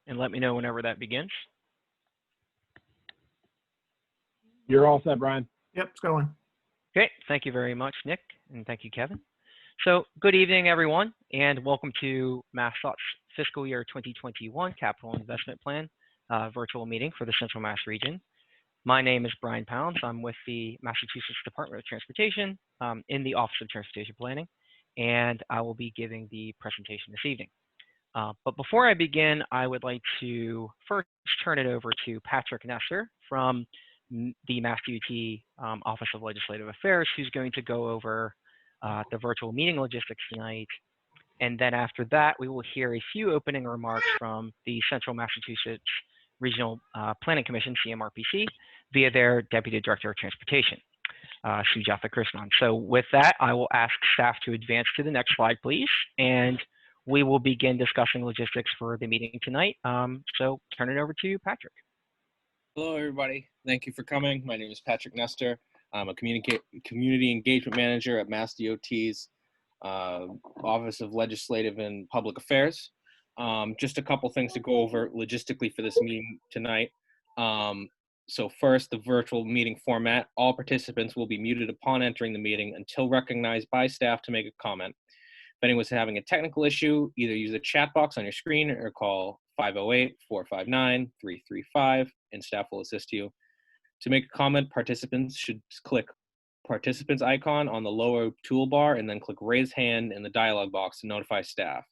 and let me know whenever that begins. You're all set, Brian. Yep, it's going. Okay, thank you very much, Nick, and thank you, Kevin. So good evening, everyone, and welcome to MassDOT's Fiscal Year 2021 Capital Investment Plan virtual meeting for the Central Mass region. My name is Brian Pounds. I'm with the Massachusetts Department of Transportation in the Office of Transportation Planning, and I will be giving the presentation this evening. But before I begin, I would like to first turn it over to Patrick Nestor from the MassDOT Office of Legislative Affairs, who's going to go over the virtual meeting logistics tonight. And then after that, we will hear a few opening remarks from the Central Massachusetts Regional Planning Commission, CMRPC, via their Deputy Director of Transportation, Sujatha Krishnan. So with that, I will ask staff to advance to the next slide, please. And we will begin discussing logistics for the meeting tonight. So turn it over to Patrick. Hello, everybody. Thank you for coming. My name is Patrick Nestor. I'm a community engagement manager at MassDOT's Office of Legislative and Public Affairs. Just a couple things to go over logistically for this meeting tonight. So first, the virtual meeting format. All participants will be muted upon entering the meeting until recognized by staff to make a comment. If anyone's having a technical issue, either use the chat box on your screen or call 508-459-335 and staff will assist you. To make a comment, participants should click participants icon on the lower toolbar and then click raise hand in the dialog box to notify staff.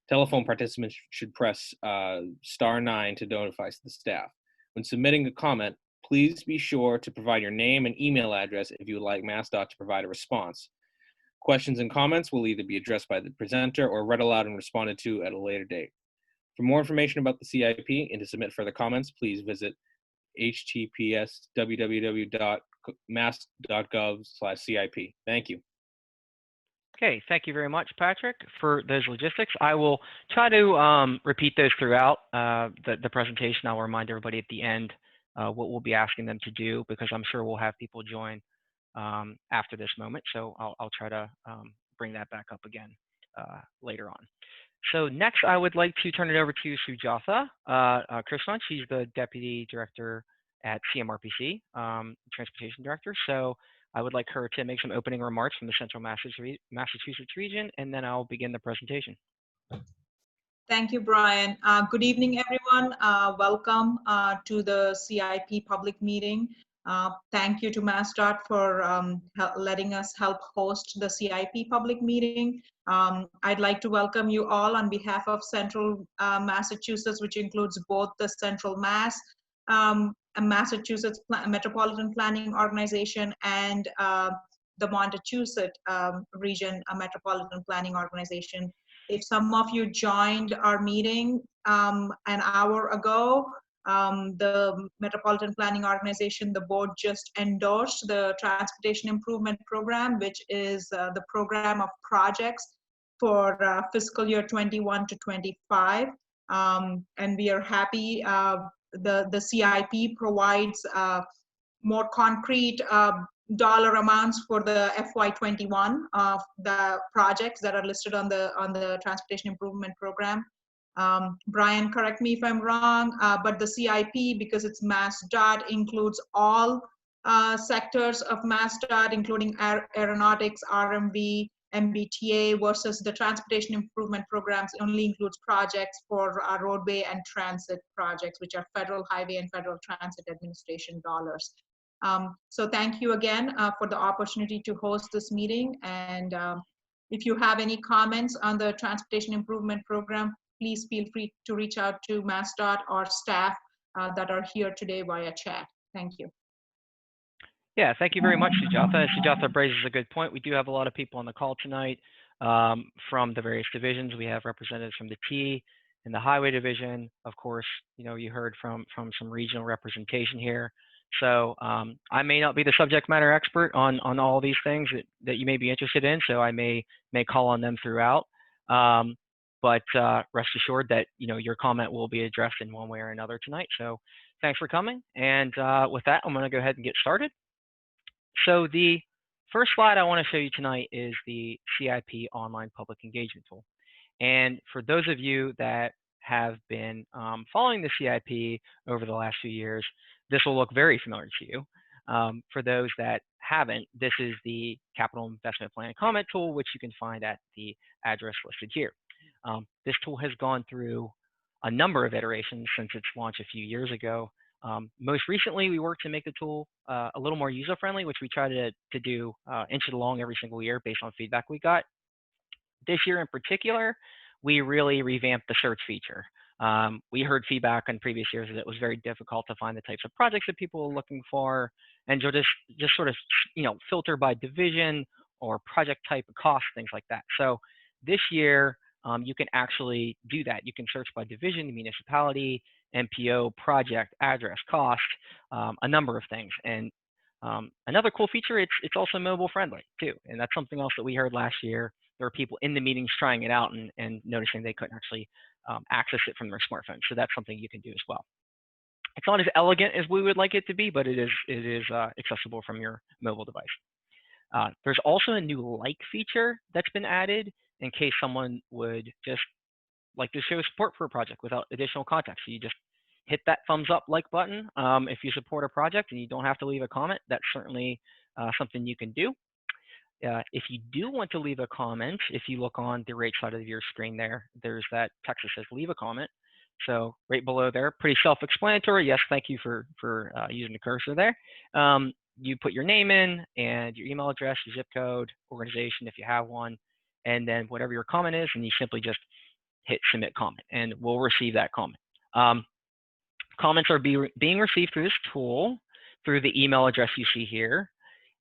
Telephone participants should press *9 to notify the staff. When submitting a comment, please be sure to provide your name and email address if you would like MassDOT to provide a response. Questions and comments will either be addressed by the presenter or read aloud and responded to at a later date. For more information about the CIP and to submit further comments, please visit https://www.mass.gov/CIP. Thank you. Okay, thank you very much, Patrick, for those logistics. I will try to repeat those throughout the presentation. I'll remind everybody at the end what we'll be asking them to do, because I'm sure we'll have people join after this moment. So I'll try to bring that back up again later on. So next, I would like to turn it over to Sujatha Krishnan. She's the Deputy Director at CMRPC, Transportation Director. So I would like her to make some opening remarks from the Central Massachusetts region, and then I'll begin the presentation. Thank you, Brian. Good evening, everyone. Welcome to the CIP public meeting. Thank you to MassDOT for letting us help host the CIP public meeting. I'd like to welcome you all on behalf of Central Massachusetts, which includes both the Central Mass Massachusetts Metropolitan Planning Organization and the Montechusett Region Metropolitan Planning Organization. If some of you joined our meeting an hour ago, the Metropolitan Planning Organization, the board just endorsed the Transportation Improvement Program, which is the program of projects for fiscal year 21 to 25. And we are happy the CIP provides more concrete dollar amounts for the FY21 of the projects that are listed on the Transportation Improvement Program. Brian, correct me if I'm wrong, but the CIP, because it's MassDOT, includes all sectors of MassDOT, including aeronautics, RMV, MBTA, versus the Transportation Improvement Programs only includes projects for roadway and transit projects, which are Federal Highway and Federal Transit Administration dollars. So thank you again for the opportunity to host this meeting. And if you have any comments on the Transportation Improvement Program, please feel free to reach out to MassDOT or staff that are here today via chat. Thank you. Yeah, thank you very much, Sujatha. Sujatha raises a good point. We do have a lot of people on the call tonight from the various divisions. We have representatives from the T and the Highway Division. Of course, you know, you heard from some regional representation here. So I may not be the subject matter expert on all these things that you may be interested in, so I may call on them throughout. But rest assured that, you know, your comment will be addressed in one way or another tonight. So thanks for coming. And with that, I'm going to go ahead and get started. So the first slide I want to show you tonight is the CIP online public engagement tool. And for those of you that have been following the CIP over the last few years, this will look very familiar to you. For those that haven't, this is the Capital Investment Plan comment tool, which you can find at the address listed here. This tool has gone through a number of iterations since its launch a few years ago. Most recently, we worked to make the tool a little more user-friendly, which we try to do, inch it along every single year based on feedback we got. This year in particular, we really revamped the search feature. We heard feedback on previous years that it was very difficult to find the types of projects that people were looking for, and just sort of filter by division or project type, cost, things like that. So this year, you can actually do that. You can search by division, municipality, MPO, project, address, cost, a number of things. And another cool feature, it's also mobile friendly too. And that's something else that we heard last year. There were people in the meetings trying it out and noticing they couldn't actually access it from their smartphone. So that's something you can do as well. It's not as elegant as we would like it to be, but it is accessible from your mobile device. There's also a new like feature that's been added in case someone would just like to show support for a project without additional context. So you just hit that thumbs up like button if you support a project, and you don't have to leave a comment. That's certainly something you can do. If you do want to leave a comment, if you look on the right side of your screen there's that text that says leave a comment. So right below there, pretty self-explanatory. Yes, thank you for using the cursor there. You put your name in and your email address, your zip code, organization if you have one, and then whatever your comment is, and you simply just hit submit comment, and we'll receive that comment. Comments are being received through this tool, through the email address you see here,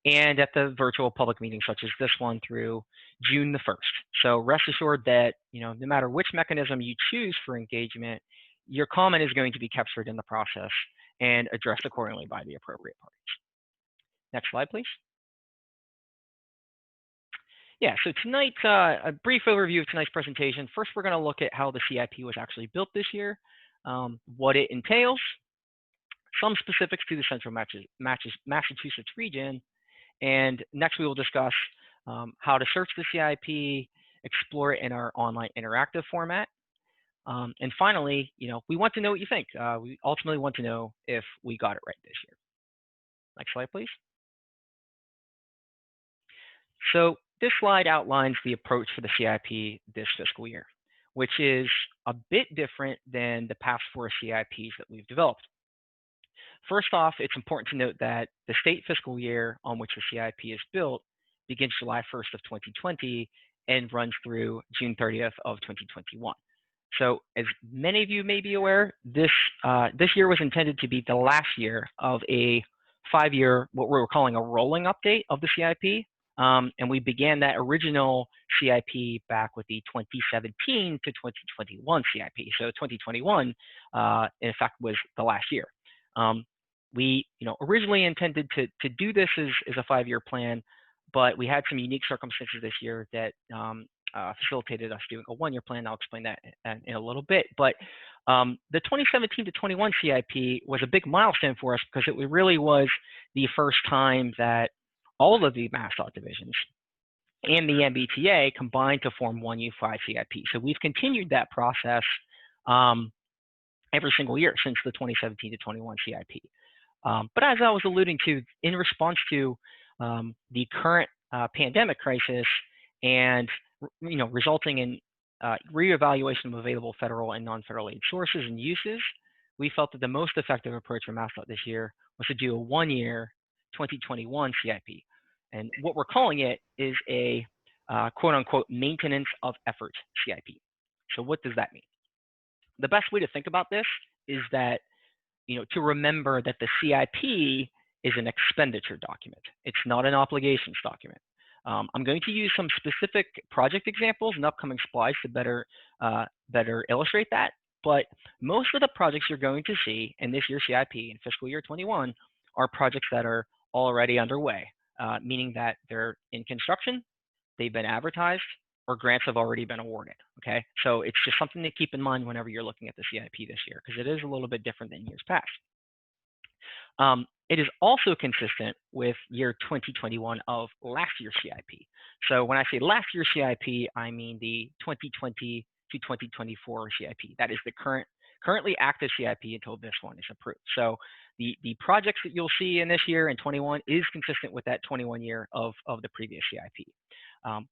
and at the virtual public meetings such as this one through June the 1st. So rest assured that no matter which mechanism you choose for engagement, your comment is going to be captured in the process and addressed accordingly by the appropriate parties. Next slide, please. Yeah, so tonight, a brief overview of tonight's presentation. First, we're going to look at how the CIP was actually built this year, what it entails, some specifics to the Central Massachusetts region, and next we will discuss how to search the CIP, explore it in our online interactive format. And finally, we want to know what you think. We ultimately want to know if we got it right this year. Next slide, please. So this slide outlines the approach for the CIP this fiscal year, which is a bit different than the past 4 CIPs that we've developed. First off, it's important to note that the state fiscal year on which the CIP is built begins July 1st of 2020 and runs through June 30th of 2021. So as many of you may be aware, this year was intended to be the last year of a 5-year, what we're calling a rolling update of the CIP. And we began that original CIP back with the 2017 to 2021 CIP. So 2021, in fact, was the last year. We originally intended to do this as a 5-year plan, but we had some unique circumstances this year that facilitated us doing a 1-year plan. I'll explain that in a little bit. But the 2017 to 21 CIP was a big milestone for us because it really was the first time that all of the MassDOT divisions and the MBTA combined to form one unified CIP. So we've continued that process every single year since the 2017 to 21 CIP. But as I was alluding to, in response to the current pandemic crisis and resulting in reevaluation of available federal and non-federal aid sources and uses, we felt that the most effective approach for MassDOT this year was to do a 1-year 2021 CIP. And what we're calling it is a quote-unquote maintenance of effort CIP. So what does that mean? The best way to think about this is that, to remember that the CIP is an expenditure document. It's not an obligations document. I'm going to use some specific project examples in upcoming slides to better illustrate that. But most of the projects you're going to see in this year's CIP in fiscal year 21 are projects that are already underway, meaning that they're in construction, they've been advertised, or grants have already been awarded, okay? So it's just something to keep in mind whenever you're looking at the CIP this year, because it is a little bit different than years past. It is also consistent with year 2021 of last year's CIP. So when I say last year's CIP, I mean the 2020 to 2024 CIP. That is the currently active CIP until this one is approved. So the projects that you'll see in this year in 21 is consistent with that 21 year of the previous CIP.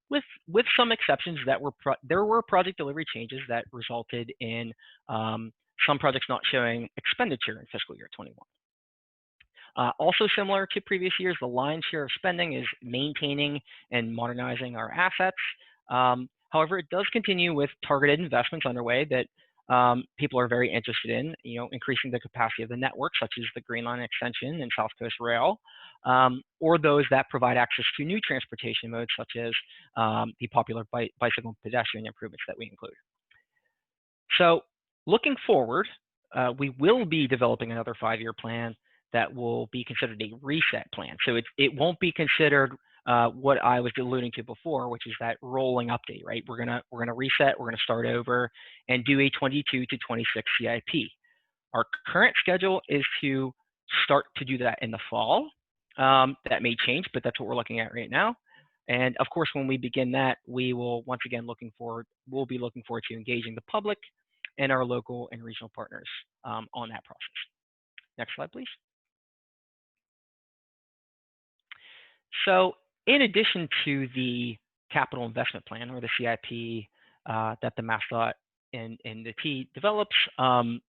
With some exceptions that there were project delivery changes that resulted in some projects not showing expenditure in fiscal year 21. Also similar to previous years, the lion's share of spending is maintaining and modernizing our assets. However, it does continue with targeted investments underway that people are very interested in, increasing the capacity of the network, such as the Green Line extension and South Coast Rail, or those that provide access to new transportation modes, such as the popular bicycle and pedestrian improvements that we include. So looking forward, we will be developing another 5-year plan that will be considered a reset plan. So it won't be considered what I was alluding to before, which is that rolling update, right? We're gonna reset, we're gonna start over and do a 22 to 26 CIP. Our current schedule is to start to do that in the fall. That may change, but that's what we're looking at right now. And of course, when we begin that, we will once again we'll be looking forward to engaging the public and our local and regional partners on that process. Next slide, please. So in addition to the capital investment plan, or the CIP, that the MassDOT and the T develops, and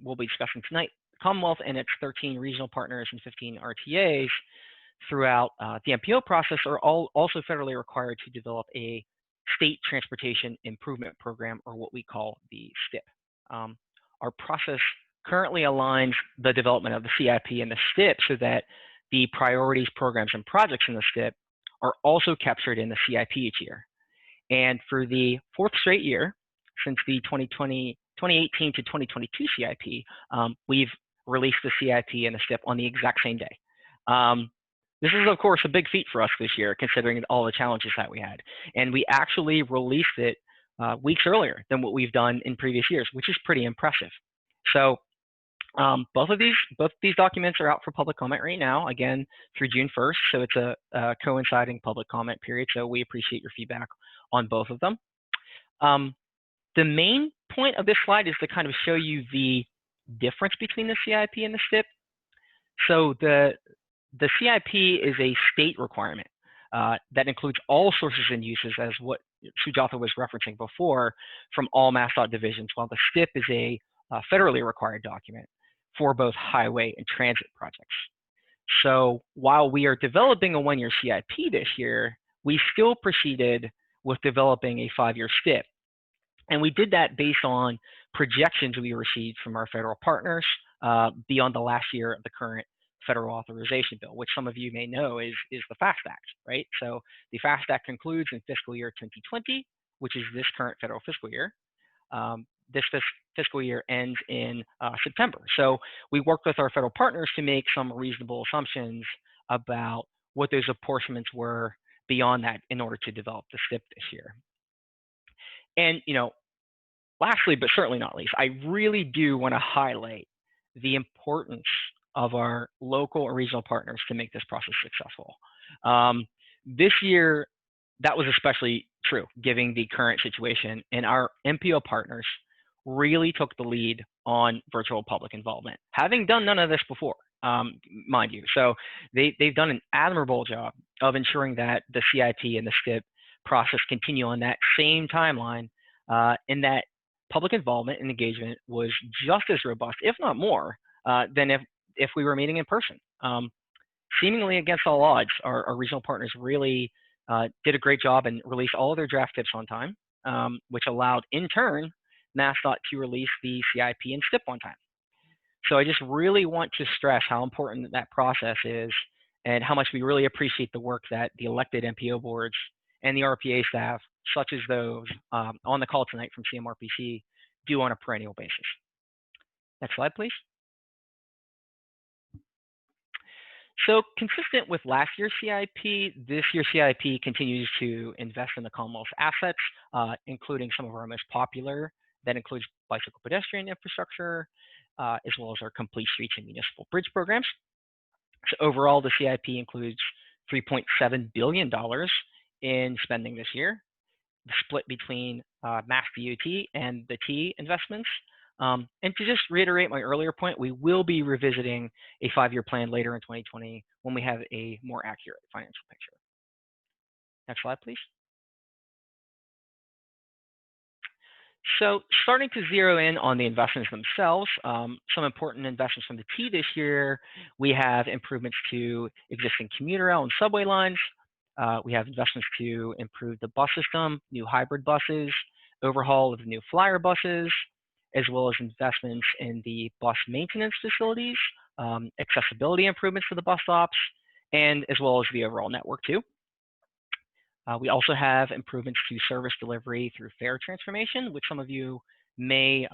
we'll be discussing tonight, Commonwealth and its 13 regional partners and 15 RTAs throughout the MPO process are also federally required to develop a state transportation improvement program, or what we call the STIP. Our process currently aligns the development of the CIP and the STIP so that the priorities, programs, and projects in the STIP are also captured in the CIP each year. And for the 4th straight year, since the 2018 to 2022 CIP, we've released the CIP and the STIP on the exact same day. This is, of course, a big feat for us this year, considering all the challenges that we had. And we actually released it weeks earlier than what we've done in previous years, which is pretty impressive. So both these documents are out for public comment right now, again, through June 1st. So it's a coinciding public comment period. So we appreciate your feedback on both of them. The main point of this slide is to kind of show you the difference between the CIP and the STIP. So the CIP is a state requirement that includes all sources and uses, as what Sujatha was referencing before, from all MassDOT divisions, while the STIP is a federally required document for both highway and transit projects. So while we are developing a 1-year CIP this year, we still proceeded with developing a 5-year STIP. And we did that based on projections we received from our federal partners beyond the last year of the current federal authorization bill, which some of you may know is the FAST Act, right? So the FAST Act concludes in fiscal year 2020, which is this current federal fiscal year. This fiscal year ends in September. So we worked with our federal partners to make some reasonable assumptions about what those apportionments were beyond that in order to develop the STIP this year. And, lastly, but certainly not least, I really do want to highlight the importance of our local and regional partners to make this process successful. This year, that was especially true, given the current situation, and our MPO partners really took the lead on virtual public involvement, having done none of this before, mind you. So they've done an admirable job of ensuring that the CIP and the STIP process continue on that same timeline, and that public involvement and engagement was just as robust, if not more, than if we were meeting in person. Seemingly against all odds, our regional partners really did a great job and released all of their draft tips on time, which allowed, in turn, MassDOT to release the CIP and STIP on time. So I just really want to stress how important that process is and how much we really appreciate the work that the elected MPO boards and the RPA staff, such as those on the call tonight from CMRPC, do on a perennial basis. Next slide, please. So consistent with last year's CIP, this year's CIP continues to invest in the Commonwealth's assets, including some of our most popular. That includes bicycle pedestrian infrastructure, as well as our complete streets and municipal bridge programs. So overall, the CIP includes $3.7 billion in spending this year. the split between MassDOT and the T investments. And to just reiterate my earlier point, we will be revisiting a 5-year plan later in 2020 when we have a more accurate financial picture. Next slide, please. So starting to zero in on the investments themselves, some important investments from the T this year, we have improvements to existing commuter rail and subway lines. We have investments to improve the bus system, new hybrid buses, overhaul of new flyer buses, as well as investments in the bus maintenance facilities, accessibility improvements to the bus stops, and as well as the overall network too. We also have improvements to service delivery through fare transformation, which some of you may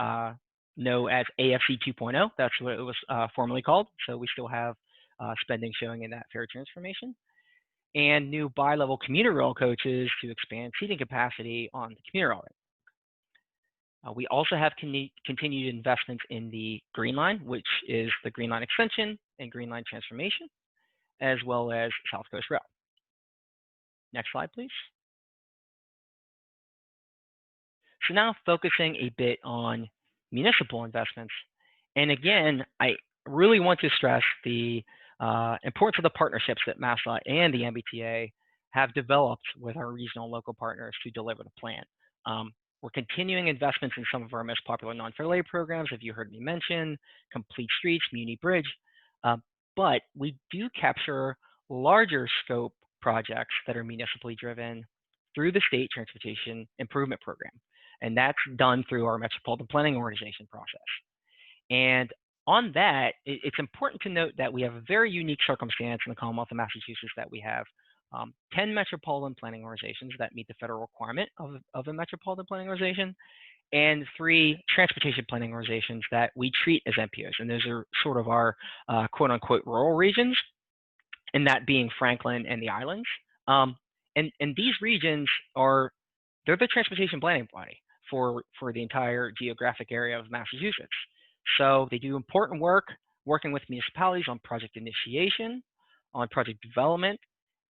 know as AFC 2.0. That's what it was formerly called. So we still have spending showing in that fare transformation. And new bi-level commuter rail coaches to expand seating capacity on the commuter rail. We also have continued investments in the Green Line, which is the Green Line extension and Green Line transformation, as well as South Coast Rail. Next slide, please. So now focusing a bit on municipal investments. And again, I really want to stress the importance of the partnerships that MassDOT and the MBTA have developed with our regional and local partners to deliver the plan. We're continuing investments in some of our most popular non-federal aid programs, if you heard me mention, Complete Streets, Muni Bridge, but we do capture larger scope projects that are municipally driven through the State Transportation Improvement Program. And that's done through our Metropolitan Planning Organization process. And on that, it's important to note that we have a very unique circumstance in the Commonwealth of Massachusetts that we have 10 metropolitan planning organizations that meet the federal requirement of a metropolitan planning organization, and 3 transportation planning organizations that we treat as MPOs. And those are sort of our quote unquote rural regions, and that being Franklin and the islands. And these regions they're the transportation planning body for the entire geographic area of Massachusetts. So they do important work working with municipalities on project initiation, on project development,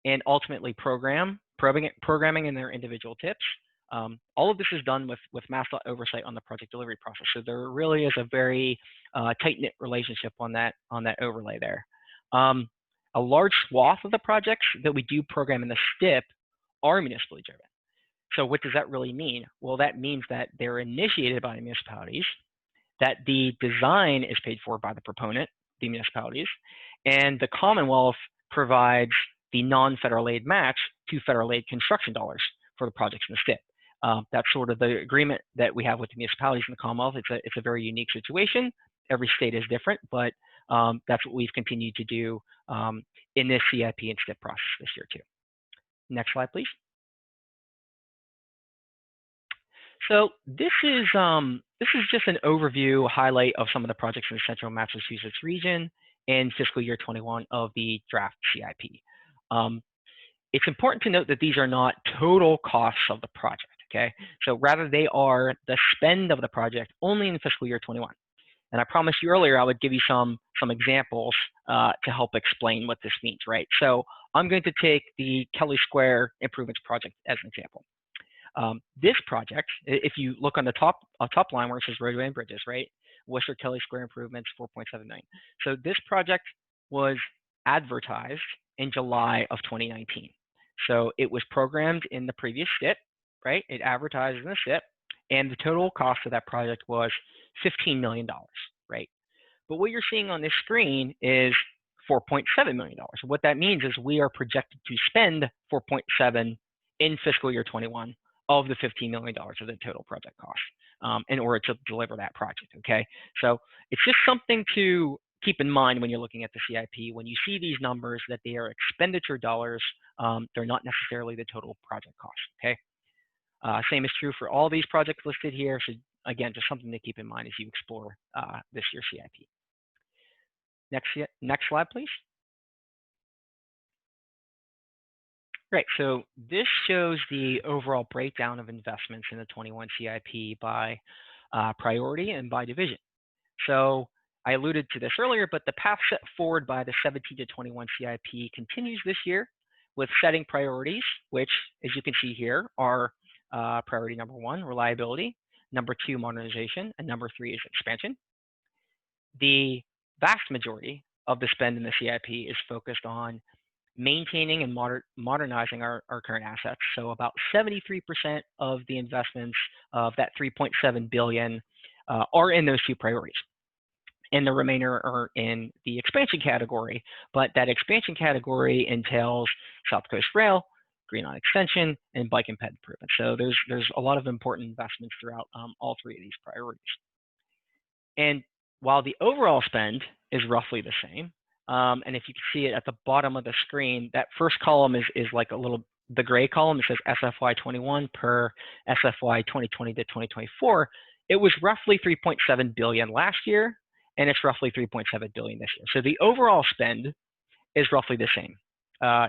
and ultimately programming in their individual tips. All of this is done with MassDOT oversight on the project delivery process. So there really is a very tight-knit relationship on that overlay there. A large swath of the projects that we do program in the STIP are municipally driven. So what does that really mean? Well, that means that they're initiated by the municipalities, that the design is paid for by the proponent, the municipalities, and the Commonwealth provides the non-federal aid match to federal aid construction dollars for the projects in the STIP. That's sort of the agreement that we have with the municipalities in the Commonwealth. It's a very unique situation. Every state is different, but that's what we've continued to do in this CIP and STIP process this year too. Next slide, please. So this is just an overview highlight of some of the projects in the Central Massachusetts region in fiscal year 21 of the draft CIP. It's important to note that these are not total costs of the project, okay? So rather they are the spend of the project only in fiscal year 21. And I promised you earlier I would give you some examples to help explain what this means, right? So I'm going to take the Kelly Square Improvements Project as an example. This project, if you look on the top line where it says roadway and bridges, right? Worcester Kelly Square Improvements, 4.7 million. So this project was advertised in July of 2019. So it was programmed in the previous SIP, right? It advertised in the SIP, and the total cost of that project was $15 million, right? But what you're seeing on this screen is $4.7 million. What that means is we are projected to spend 4.7 in fiscal year 21 of the $15 million of the total project cost in order to deliver that project, okay? So it's just something to keep in mind when you're looking at the CIP. When you see these numbers, that they are expenditure dollars, they're not necessarily the total project cost, okay? Same is true for all these projects listed here. So again, just something to keep in mind as you explore this year's CIP. Next slide, please. Right, so this shows the overall breakdown of investments in the 21 CIP by priority and by division. So I alluded to this earlier, but the path set forward by the 17 to 21 CIP continues this year with setting priorities, which, as you can see here, are priority number 1, reliability, number 2, modernization, and number 3 is expansion. The vast majority of the spend in the CIP is focused on maintaining and modernizing our current assets. So about 73% of the investments of that $3.7 billion are in those 2 priorities. And the remainder are in the expansion category, but that expansion category entails South Coast Rail, Green Line Extension, and bike and ped improvements. So there's a lot of important investments throughout all 3 of these priorities. And while the overall spend is roughly the same, and if you can see it at the bottom of the screen, that first column is like the gray column. It says SFY21 per SFY 2020 to 2024. It was roughly $3.7 billion last year, and it's roughly $3.7 billion this year. So the overall spend is roughly the same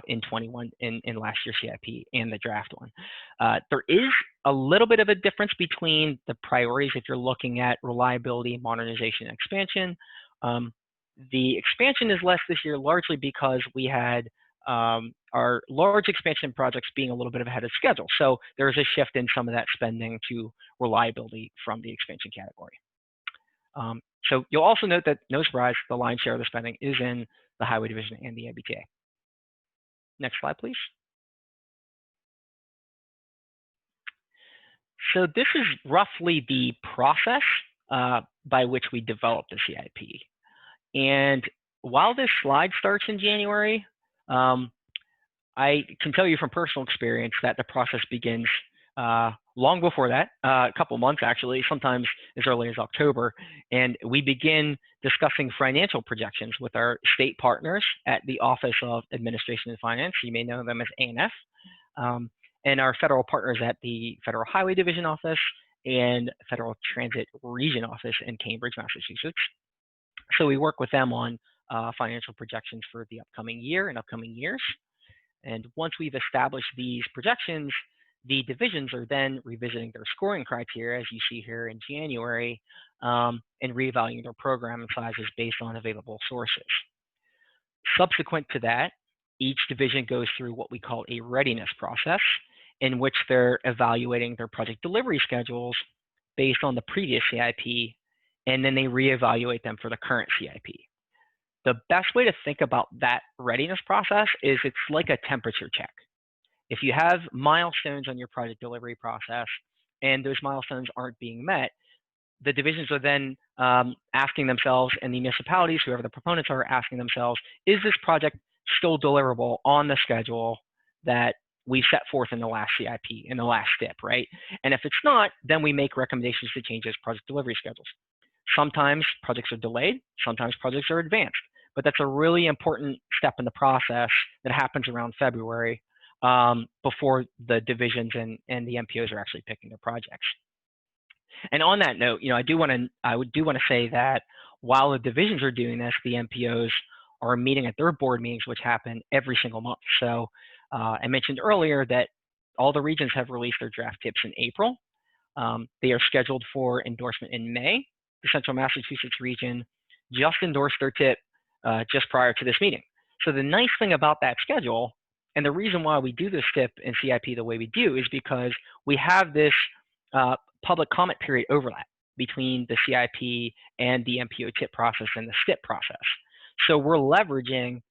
in last year's CIP and the draft one. There is a little bit of a difference between the priorities if you're looking at reliability, modernization, and expansion. The expansion is less this year largely because we had our large expansion projects being a little bit ahead of schedule. So there's a shift in some of that spending to reliability from the expansion category. So you'll also note that, no surprise, the lion's share of the spending is in the Highway Division and the MBTA. Next slide, please. So this is roughly the process by which we developed the CIP. And while this slide starts in January, I can tell you from personal experience that the process begins long before that, a couple months actually, sometimes as early as October. And we begin discussing financial projections with our state partners at the Office of Administration and Finance. You may know them as ANF. And our federal partners at the Federal Highway Division Office and Federal Transit Region Office in Cambridge, Massachusetts. So we work with them on financial projections for the upcoming year and upcoming years. And once we've established these projections, the divisions are then revisiting their scoring criteria, as you see here in January, and reevaluating their program sizes based on available sources. Subsequent to that, each division goes through what we call a readiness process, in which they're evaluating their project delivery schedules based on the previous CIP, and then they reevaluate them for the current CIP. The best way to think about that readiness process is it's like a temperature check. If you have milestones on your project delivery process and those milestones aren't being met, the divisions are then asking themselves, and the municipalities, whoever the proponents are, asking themselves, is this project still deliverable on the schedule that we set forth in the last CIP, in the last STIP, right? And if it's not, then we make recommendations to change those project delivery schedules. Sometimes projects are delayed, sometimes projects are advanced, but that's a really important step in the process that happens around February before the divisions and the MPOs are actually picking their projects. And on that note, I do want to say that while the divisions are doing this, the MPOs are meeting at their board meetings, which happen every single month. So I mentioned earlier that all the regions have released their draft tips in April. They are scheduled for endorsement in May. The Central Massachusetts region just endorsed their tip just prior to this meeting. So the nice thing about that schedule, and the reason why we do this tip and CIP the way we do, is because we have this public comment period overlap between the CIP and the MPO tip process and the STIP process. So we're leveraging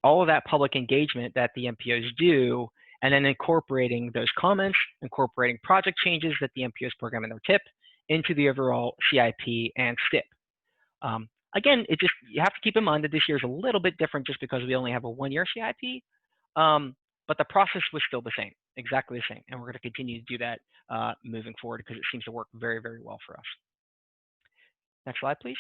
all of that public engagement that the MPOs do, and then incorporating those comments, incorporating project changes that the MPOs program in their tip into the overall CIP and STIP. Again, you have to keep in mind that this year is a little bit different just because we only have a one-year CIP, but the process was still the same, exactly the same. And we're going to continue to do that moving forward because it seems to work very, very well for us. Next slide, please.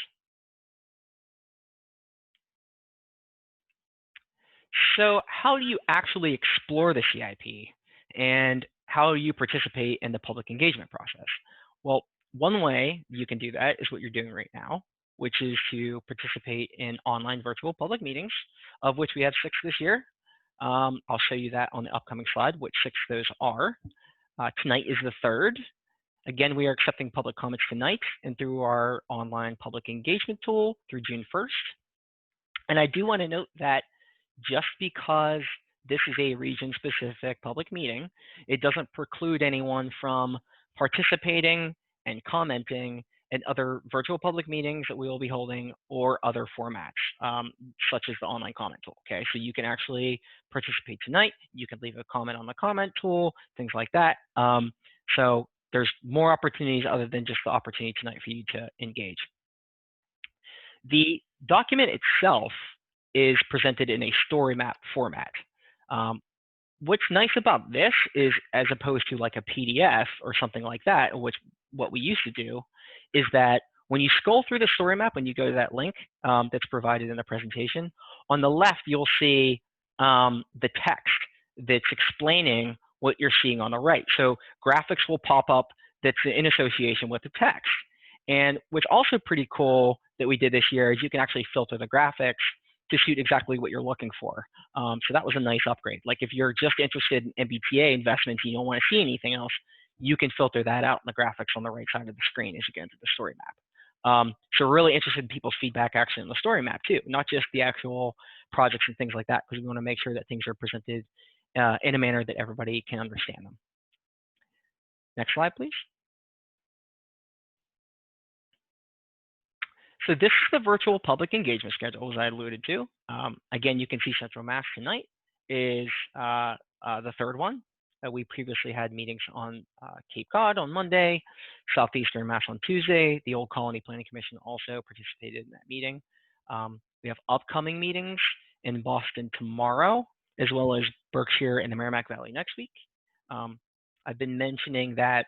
So how do you actually explore the CIP, and how do you participate in the public engagement process? Well, one way you can do that is what you're doing right now, which is to participate in online virtual public meetings, of which we have 6 this year. I'll show you that on the upcoming slide, which 6 those are. Tonight is the 3rd. Again, we are accepting public comments tonight and through our online public engagement tool through June 1st. And I do want to note that just because this is a region-specific public meeting, it doesn't preclude anyone from participating and commenting in other virtual public meetings that we will be holding or other formats, such as the online comment tool. Okay, so you can actually participate tonight. You can leave a comment on the comment tool, things like that. So there's more opportunities other than just the opportunity tonight for you to engage. The document itself is presented in a story map format. What's nice about this is, as opposed to like a PDF or something like that, which what we used to do, is that when you scroll through the story map, when you go to that link that's provided in the presentation, on the left you'll see the text that's explaining what you're seeing on the right. So graphics will pop up that's in association with the text. And what's also pretty cool that we did this year is you can actually filter the graphics to suit exactly what you're looking for. So that was a nice upgrade. Like if you're just interested in MBTA investments and you don't want to see anything else, you can filter that out in the graphics on the right side of the screen as you get into the story map. So we're really interested in people's feedback actually in the story map too, not just the actual projects and things like that, because we want to make sure that things are presented in a manner that everybody can understand them. Next slide, please. So this is the virtual public engagement schedule, as I alluded to. Again, you can see Central Mass tonight is the third one. We previously had meetings on Cape Cod on Monday, Southeastern Mass on Tuesday. The Old Colony Planning Commission also participated in that meeting. We have upcoming meetings in Boston tomorrow, as well as Berkshire and the Merrimack Valley next week. I've been mentioning that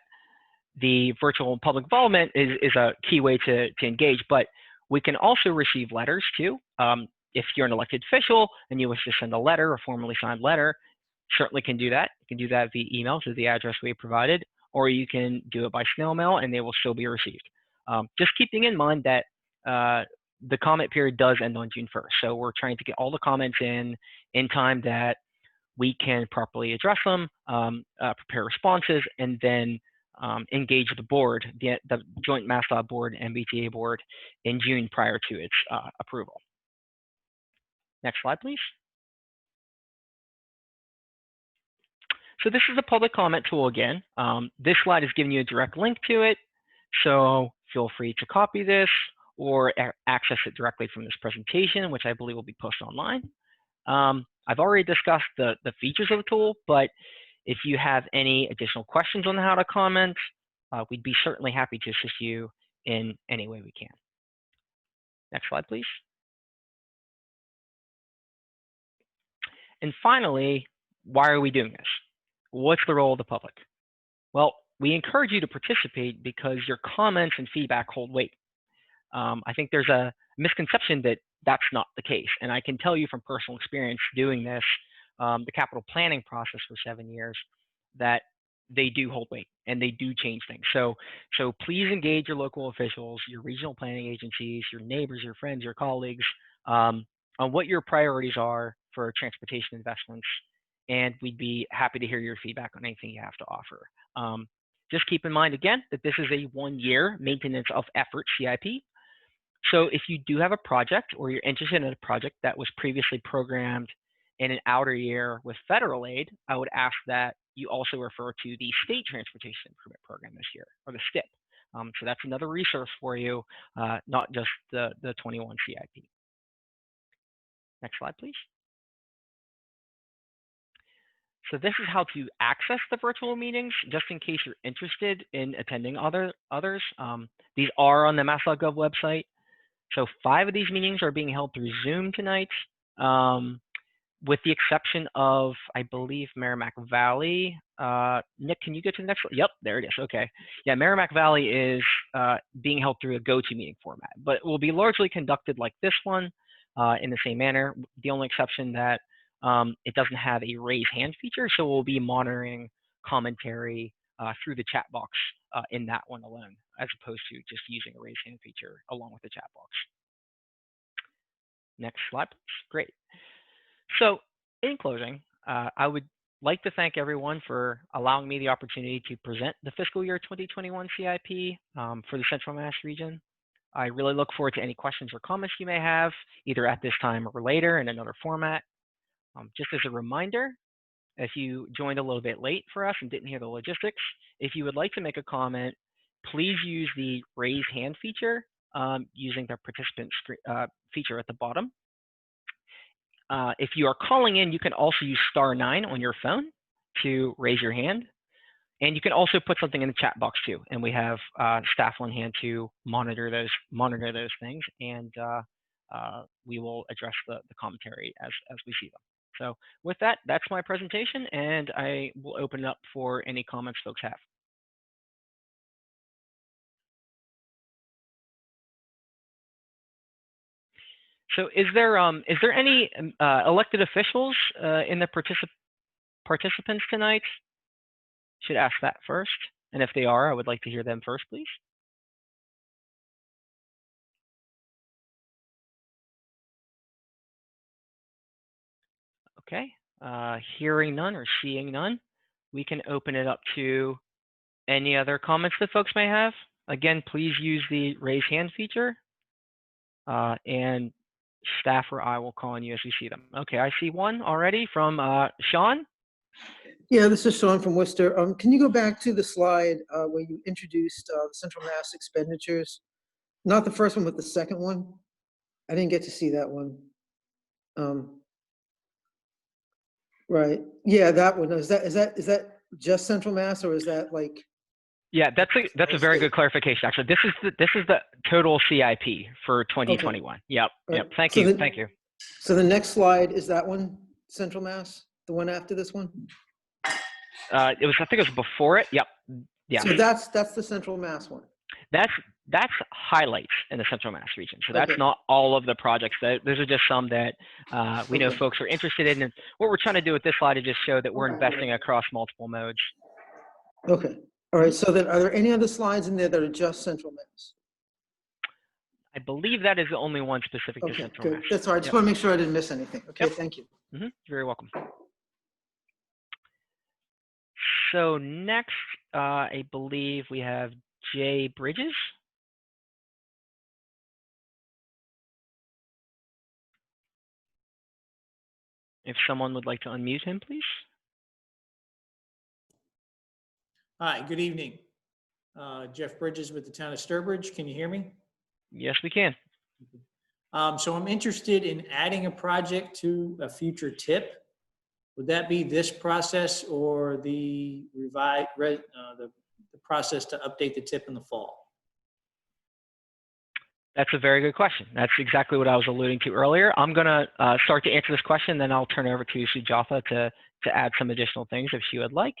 the virtual public involvement is a key way to engage, but we can also receive letters too. If you're an elected official and you wish to send a letter, a formally signed letter, certainly can do that. You can do that via email to the address we provided, or you can do it by snail mail and they will still be received. Just keeping in mind that the comment period does end on June 1st. So we're trying to get all the comments in time that we can properly address them, prepare responses, and then engage the board, the joint MassDOT board and MBTA board in June prior to its approval. Next slide, please. So this is a public comment tool again. This slide is giving you a direct link to it. So feel free to copy this or access it directly from this presentation, which I believe will be posted online. I've already discussed the features of the tool, but if you have any additional questions on how to comment, we'd be certainly happy to assist you in any way we can. Next slide, please. And finally, why are we doing this? What's the role of the public? Well, we encourage you to participate because your comments and feedback hold weight. I think there's a misconception that that's not the case. And I can tell you from personal experience doing this, the capital planning process for 7 years, that they do hold weight and they do change things. So please engage your local officials, your regional planning agencies, your neighbors, your friends, your colleagues on what your priorities are for transportation investments. And we'd be happy to hear your feedback on anything you have to offer. Just keep in mind, again, that this is a 1-year maintenance of effort CIP. So if you do have a project or you're interested in a project that was previously programmed in an outer year with federal aid, I would ask that you also refer to the State Transportation Improvement Program this year, or the STIP. So that's another resource for you, not just the 21 CIP. Next slide, please. So this is how to access the virtual meetings, just in case you're interested in attending others. These are on the mass.gov website. So 5 of these meetings are being held through Zoom tonight, with the exception of, I believe, Merrimack Valley. Nick, can you get to the next one? Yep, there it is. Okay. Yeah, Merrimack Valley is being held through a GoToMeeting format, but it will be largely conducted like this one in the same manner. The only exception that it doesn't have a raise hand feature, so we'll be monitoring commentary through the chat box in that one alone, as opposed to just using a raise hand feature along with the chat box. Next slide, please. Great. So in closing, I would like to thank everyone for allowing me the opportunity to present the fiscal year 2021 CIP for the Central Mass region. I really look forward to any questions or comments you may have, either at this time or later in another format. Just as a reminder, if you joined a little bit late for us and didn't hear the logistics, if you would like to make a comment, please use the raise hand feature using the participant feature at the bottom. If you are calling in, you can also use *9 on your phone to raise your hand. And you can also put something in the chat box too. And we have staff on hand to monitor those things, and we will address the commentary as we see them. So with that, that's my presentation, and I will open it up for any comments folks have. So is there any elected officials in the participants tonight? Should ask that first. And if they are, I would like to hear them first, please. Okay, hearing none or seeing none, we can open it up to any other comments that folks may have. Again, please use the raise hand feature, and staff or I will call on you as we see them. Okay, I see one already from Sean. Yeah, this is Sean from Worcester. Can you go back to the slide where you introduced the Central Mass expenditures? Not the first one, but the second one. I didn't get to see that one. Right. Yeah, that one. Is that just Central Mass, or is that like? Yeah, that's a very good clarification. Actually, this is the total CIP for 2021. Okay. Yep. Right. Yep. Thank you. Thank you. So the next slide is that one, Central Mass, the one after this one. I think it was before it. Yep. Yeah. So that's the Central Mass one. That's highlights in the Central Mass region. So that's not all of the projects. Those are just some that we know folks are interested in. And what we're trying to do with this slide is just show that we're investing across multiple modes. Okay. All right. So then, are there any other slides in there that are just Central Mass? I believe that is the only one specific to Central Mass. That's all right. I just want to make sure I didn't miss anything. Okay. Thank you. You're very welcome. So next, I believe we have Jay Bridges. If someone would like to unmute him, please. Hi, good evening. Jeff Bridges with the town of Sturbridge. Can you hear me? Yes, we can. So I'm interested in adding a project to a future TIP. Would that be this process or the process to update the TIP in the fall? That's a very good question. That's exactly what I was alluding to earlier. I'm going to start to answer this question, then I'll turn it over to Sujatha to add some additional things if she would like.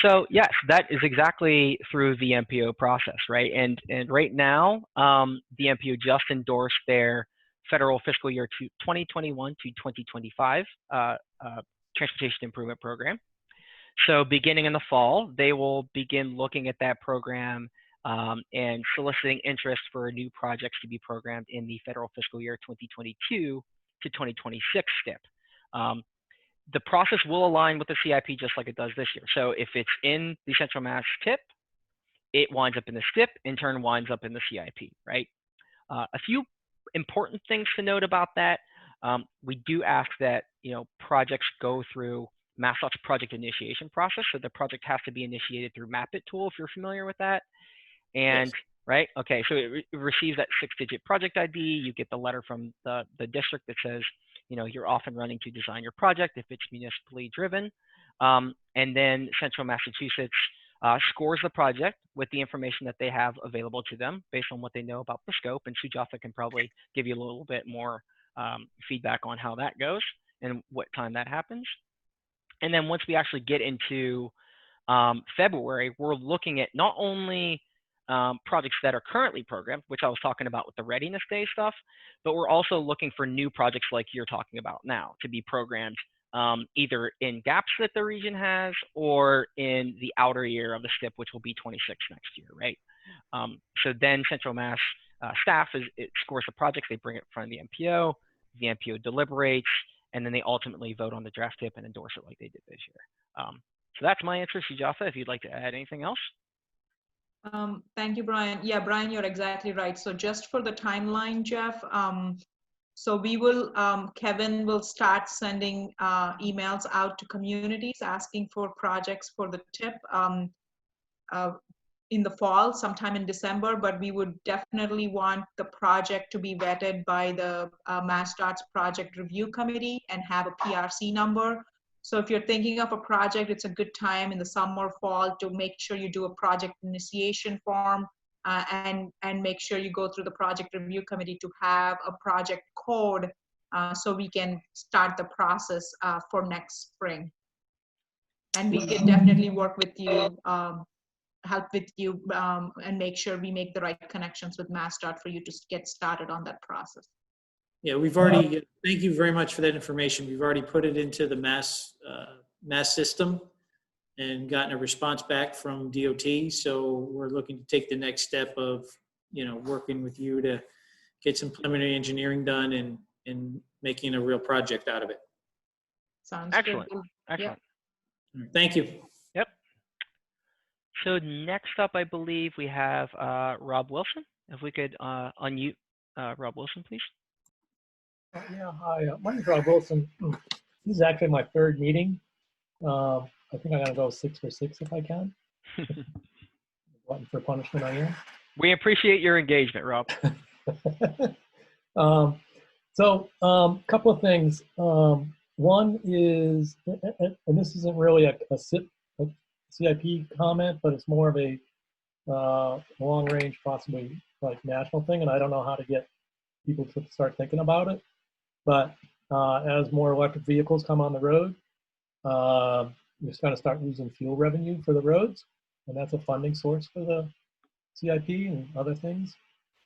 So yes, that is exactly through the MPO process, right? And right now, the MPO just endorsed their federal fiscal year 2021 to 2025 transportation improvement program. So beginning in the fall, they will begin looking at that program and soliciting interest for new projects to be programmed in the federal fiscal year 2022 to 2026 STIP. The process will align with the CIP just like it does this year. So if it's in the Central Mass TIP, it winds up in the STIP, in turn winds up in the CIP, right? A few important things to note about that. We do ask that projects go through MassDOT's project initiation process. So the project has to be initiated through MapIt tool, if you're familiar with that. And yes. Right, okay, so it receives that 6-digit project ID. You get the letter from the district that says, you're off and running to design your project if it's municipally driven. And then Central Massachusetts scores the project with the information that they have available to them based on what they know about the scope. And Sujatha can probably give you a little bit more feedback on how that goes and what time that happens. And then once we actually get into February, we're looking at not only projects that are currently programmed, which I was talking about with the Readiness Day stuff, but we're also looking for new projects like you're talking about now to be programmed either in gaps that the region has or in the outer year of the STIP, which will be 26 next year, right? So then Central Mass staff, it scores the projects, they bring it in front of the MPO deliberates, and then they ultimately vote on the draft TIP and endorse it like they did this year. So that's my answer, Sujatha, if you'd like to add anything else. Thank you, Brian. Yeah, Brian, you're exactly right. So just for the timeline, Jeff, So we will, Kevin will start sending emails out to communities asking for projects for the TIP in the fall, sometime in December, but we would definitely want the project to be vetted by the MassDOT's project review committee and have a PRC number. So if you're thinking of a project, it's a good time in the summer or fall to make sure you do a project initiation form and make sure you go through the project review committee to have a project code so we can start the process for next spring. And we can definitely work with you, help with you and make sure we make the right connections with MassDOT for you to get started on that process. Yeah, we've already, thank you very much for that information. We've already put it into the mass system and gotten a response back from DOT. So we're looking to take the next step of, working with you to get some preliminary engineering done and making a real project out of it. Sounds Excellent. good. Excellent. Thank you. Yep. So next up, I believe we have Rob Wilson. If we could unmute Rob Wilson, please. Yeah, hi. My name is Rob Wilson. This is actually my third meeting. I think I'm going to go 6 for 6 if I can. Glutton for punishment I am. We appreciate your engagement, Rob. Couple of things. One is, and this isn't really a CIP comment, but it's more of a long range, possibly like national thing, and I don't know how to get people to start thinking about it. But as more electric vehicles come on the road, you're just going to start losing fuel revenue for the roads, and that's a funding source for the CIP and other things.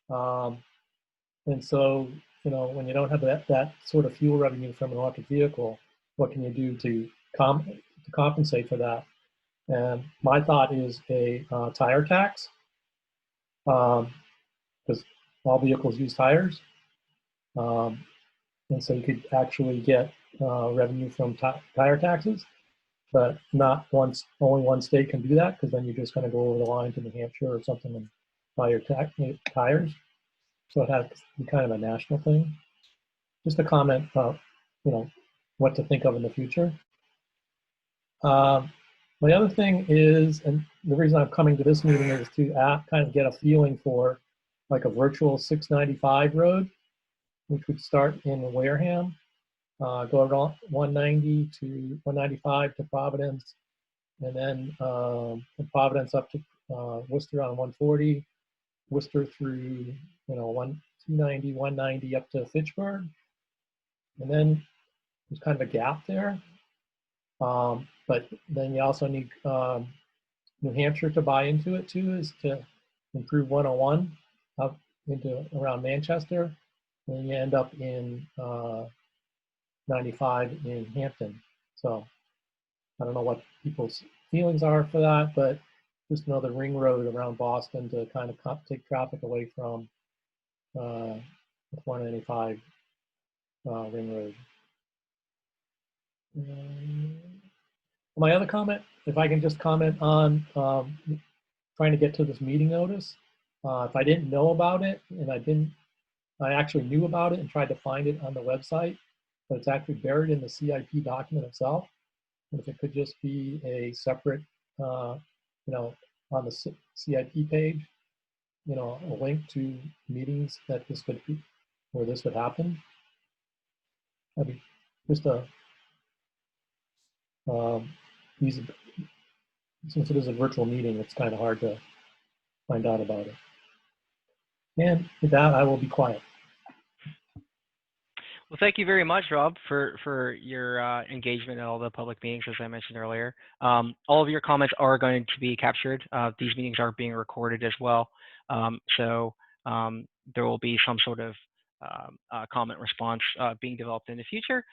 And so, when you don't have that sort of fuel revenue from an electric vehicle, what can you do to compensate for that? And my thought is a tire tax, because all vehicles use tires. And so you could actually get revenue from tire taxes, but not once. Only one state can do that, because then you're just going to go over the line to New Hampshire or something and buy your tires. So it has to be kind of a national thing. Just a comment about, what to think of in the future. My other thing is, and the reason I'm coming to this meeting is to kind of get a feeling for like a virtual 695 road, which would start in Wareham, go around 190 to 195 to Providence, and then from Providence up to Worcester on 140, Worcester through 290, 190 up to Fitchburg, and then there's kind of a gap there. But then you also need New Hampshire to buy into it too, is to improve 101 up into around Manchester. And you end up in 95 in Hampton. So I don't know what people's feelings are for that, but just another ring road around Boston to kind of take traffic away from the 495 ring road. My other comment, if I can just comment on trying to get to this meeting notice. If I didn't know about it, and I actually knew about it and tried to find it on the website, but it's actually buried in the CIP document itself. And if it could just be a separate, on the CIP page, a link to meetings that this could be, where this would happen. That'd be just a easy, since it is a virtual meeting, it's kind of hard to find out about it. And with that, I will be quiet. Well, thank you very much, Rob, for your engagement at all the public meetings, as I mentioned earlier. All of your comments are going to be captured. These meetings are being recorded as well. So there will be some sort of comment response being developed in the future.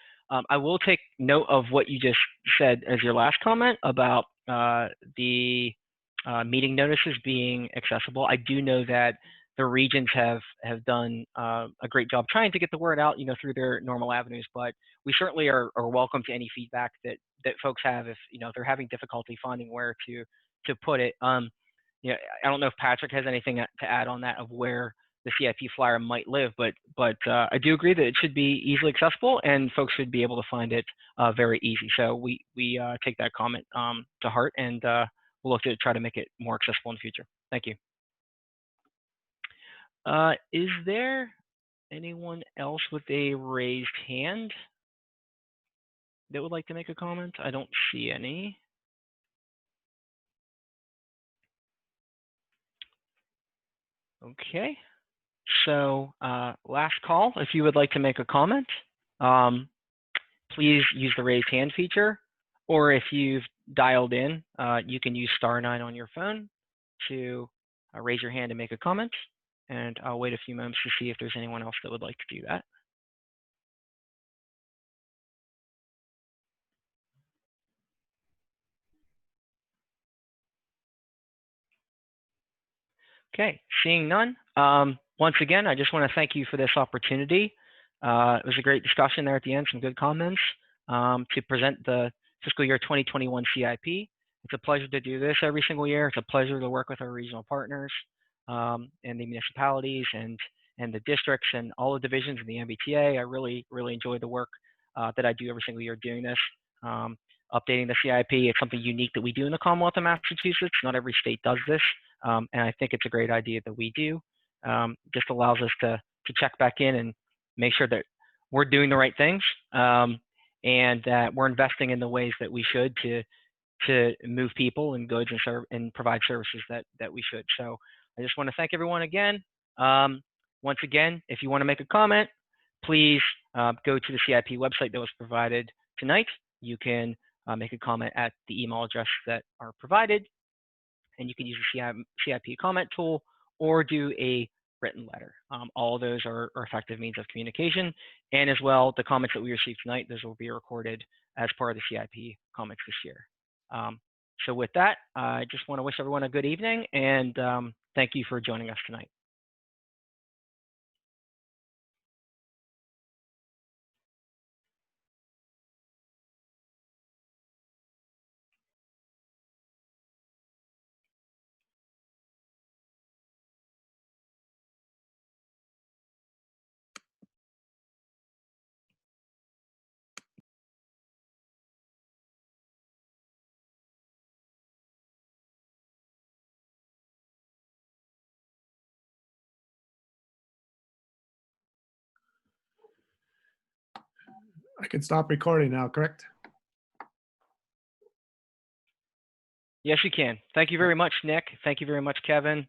I will take note of what you just said as your last comment about the meeting notices being accessible. I do know that the regions have done a great job trying to get the word out, through their normal avenues. But we certainly are welcome to any feedback that folks have if they're having difficulty finding where to put it. I don't know if Patrick has anything to add on that, of where the CIP flyer might live, but I do agree that it should be easily accessible and folks should be able to find it very easy. So we take that comment to heart, and we'll look to try to make it more accessible in the future. Thank you. Is there anyone else with a raised hand that would like to make a comment? I don't see any. Okay, so last call. If you would like to make a comment, please use the raise hand feature, or if you've dialed in, you can use *9 on your phone to raise your hand and make a comment. And I'll wait a few moments to see if there's anyone else that would like to do that. Okay, seeing none. Once again, I just want to thank you for this opportunity. It was a great discussion there at the end, some good comments to present the fiscal year 2021 CIP. It's a pleasure to do this every single year. It's a pleasure to work with our regional partners and the municipalities and the districts and all the divisions in the MBTA. I really enjoy the work that I do every single year doing this. Updating the CIP, it's something unique that we do in the Commonwealth of Massachusetts. Not every state does this, and I think it's a great idea that we do. Just allows us to check back in and make sure that we're doing the right things and that we're investing in the ways that we should to move people and goods and provide services that we should. So I just want to thank everyone again. Once again, if you want to make a comment, please go to the CIP website that was provided tonight. You can make a comment at the email address that are provided, and you can use the CIP comment tool or do a written letter. All of those are effective means of communication. And as well, the comments that we received tonight, those will be recorded as part of the CIP comments this year. So with that, I just want to wish everyone a good evening, and thank you for joining us tonight. I can stop recording now, correct? Yes, you can. Thank you very much, Nick. Thank you very much, Kevin.